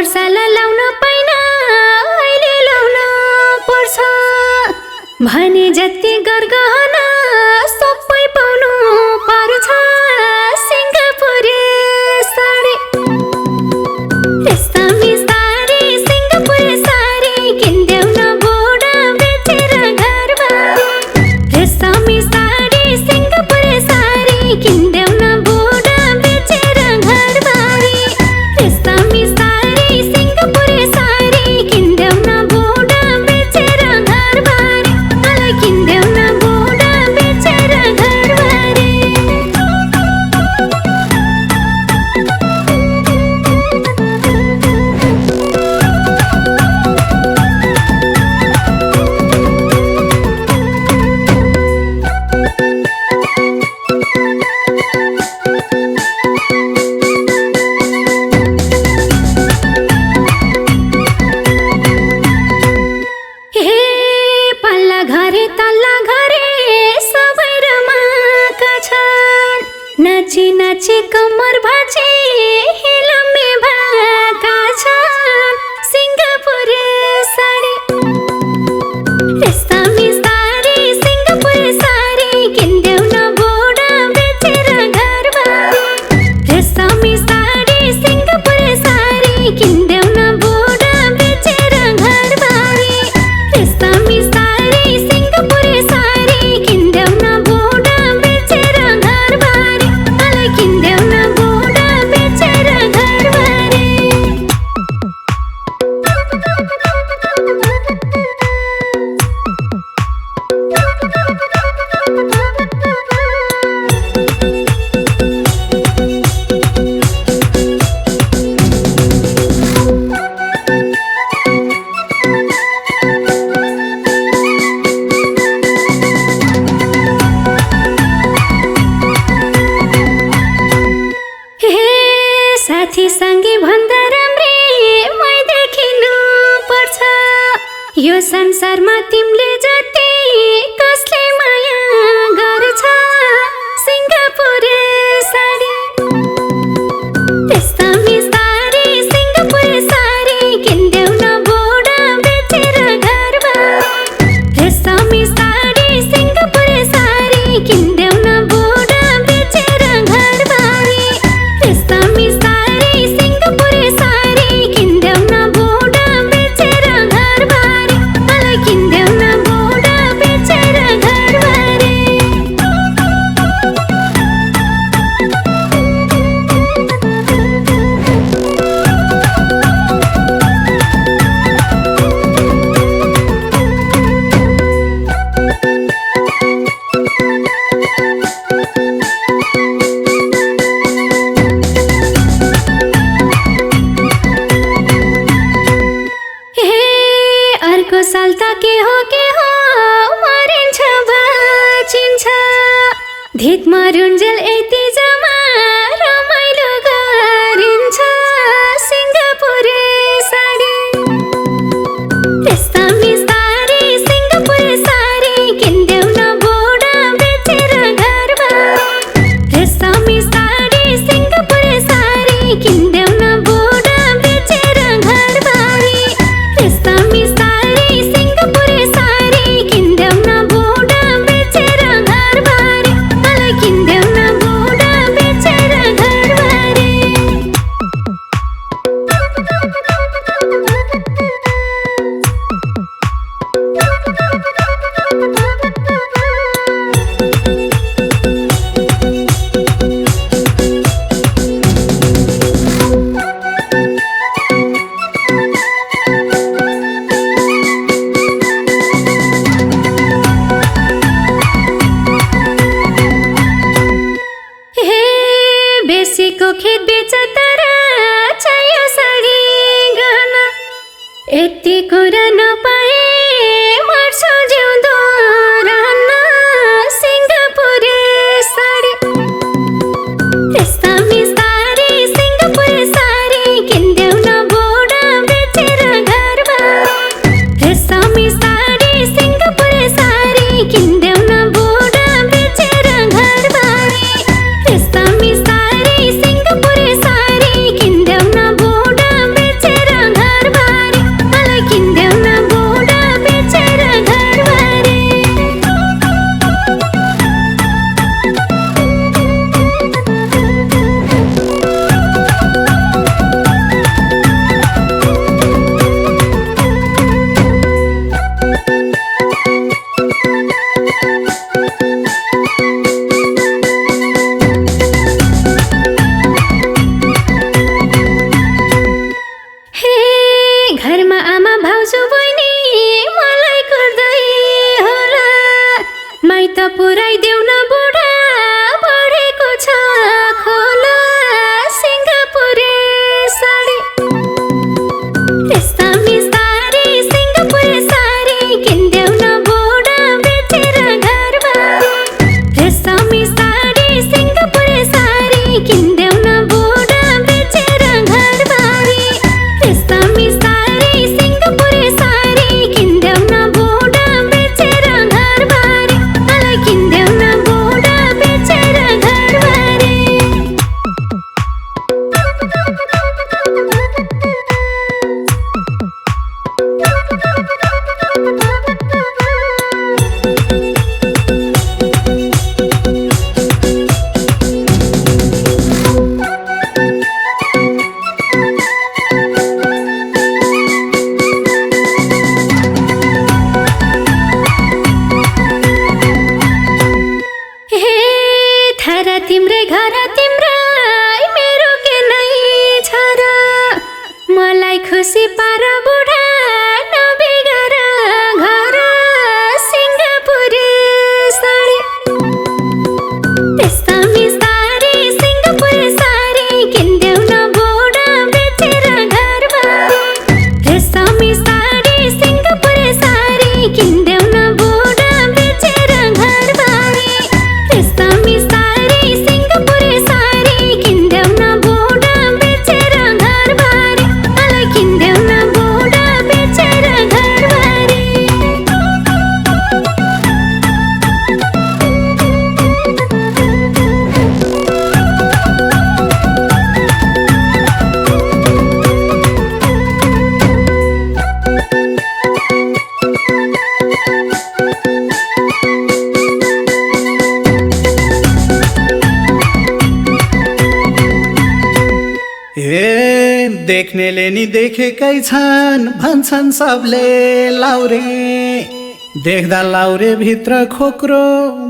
साला लाउन पाइन अहिले लाउन पर्छ भने जति गरगहना सबै पाउनु पर्छ सिङ्गापुरे साडी रेशमी साडी सिङ्गापुरे साडी किन्देऊ न बुढा बेचेर घरबारी रेशमी साडी सिङ्गापुरे साडी किन्देऊ न बुढा बेचेर घरबारी रेशमी साडी सिङ्गापुरे साडी किन्देऊ न बुढा बेचेर घरबारी मलाई किन्देऊ न बुढा बेचेर घरबारी हे पल्ला घरे तल्ला घरे सबै रमाएका छन् नाची नाची कम्मर भाँची हिलमे भएका छन् सिङ्गापुरे साडी रेशमी साडी सिङ्गापुरे साडी किन्देऊ न बुढा बेचेर घरबारी रेशमी साडी सिङ्गापुरे साडी किन्देऊ न बुढा बेचेर घरबारी रेशमी साडी सिङ्गापुरे साडी किन्देऊ न बुढा बेचेर घरबारी मलाई किन्देऊ न बुढा बेचेर घरबारी हे साथी सँगै भन्दा राम्रै मै देखिनु पर्छ यो संसारमा तिमीले जति कसले माया गर्छ सिङ्गापुरे साडी रेशमी साडी सिङ्गापुरे साडी किन्देऊ न बुढा बेचेर घरबारी रेशमी साडी सिङ्गापुरे साडी किन्देऊ न बुढा बेचेर घरबारी रेशमी साडी सिङ्गापुरे साडी किन्देऊ न बुढा बेचेर घरबारी मलाई किन्देऊ न बुढा बेचेर घरबारी हे अर्को साल त के हो मरिन्छ बाँचिन्छ धिक मरुन्जेल यति जमा रमाइलो गरिन्छ सिङ्गापुरे साडी रेशमी साडी सिङ्गापुरे साडी किन्देऊ न बुढा बेचेर घरबारी रेशमी साडी सिङ्गापुरे साडी किन्देऊ न बुढा बेचेर घरबारी रेशमी साडी सिङ्गापुरे साडी किन्देऊ न बुढा बेचेर घरबारी मलाई किन्देऊ न बुढा बेचेर घरबारी हे बेसीको खेत बेच तर चाहियो साडी गहना यति कुरा नपाए मर्छु जिउँदो रहन्न सिङ्गापुरे साडी रेशमी साडी सिङ्गापुरे साडी किन्देऊ न बुढा बेचेर घरबारी रेशमी साडी सिङ्गापुरे साडी किन्देऊ न बुढा बेचेर घरबारी रेशमी साडी सिङ्गापुरे साडी किन्देऊ न बुढा बेचेर दाजु बहिनी मलाई गर्दै होला माइत पुर्याइदेऊ न बुढा बढेको छ खोला सिङ्गापुरे साडी रेशमी साडी सिङ्गापुरे साडी किन्देऊ न बुढा बेचेर घरबारी रेशमी साडी सिङ्गापुरे साडी किन्देऊ न बुढा बेचेर घरबारी रेशमी साडी सिङ्गापुरे साडी किन्देऊ न बुढा बेचेर घरबारी मलाई किन्देऊ न बुढा बेचेर घरबारी हे थर तिम्रै घर तिम्रै मेरो के नै छ र मलाई खुसी पार बुढा नबिगर घर सिङ्गापुरे साडी रेशमी साडी सिङ्गापुरे साडी किन्देऊ न बुढा बेचेर घरबारी रेशमी साडी सिङ्गापुरे साडी किन्देऊ न बुढा बेचेर घरबारी रेशमी साडी सिङ्गापुरे साडी किन्देऊ न बुढा बेचेर घरबारी मलाई किन्देऊ न बुढा बेचेर घरबारी देख्नेले नि देखेकै छन् भन्छन् सबले लाउरे देख्दा लाउरे भित्र खोक्रो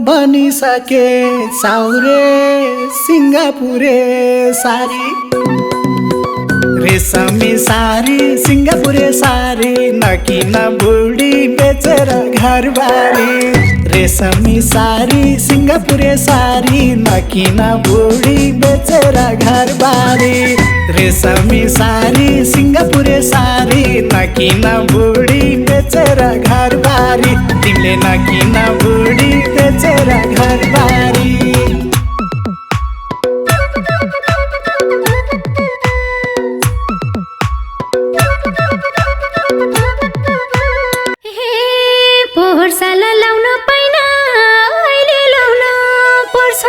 बनिसके चाउरे सिङ्गापुरे साडी रेशमी साडी सिङ्गापुरे साडी नकिन बुढी बेचेर घरबारी रेशमी साडी सिङ्गापुरे साडी नकिन बुढी बेचेर घरबारी रेशमी साडी सिङ्गापुरे साडी नकिन बुढी बेचेर घरबारी तिमीले नकिन बुढी बेचेर घरबारी पोहोर साल लाउन पाइन अहिले लाउन पर्छ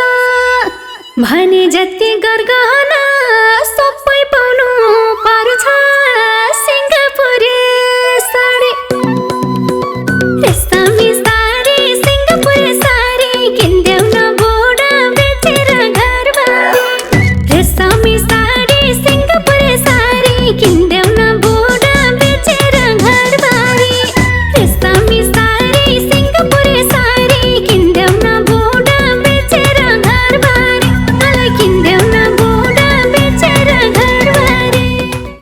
भने जति गरगहना सबै पाउनु पर्छ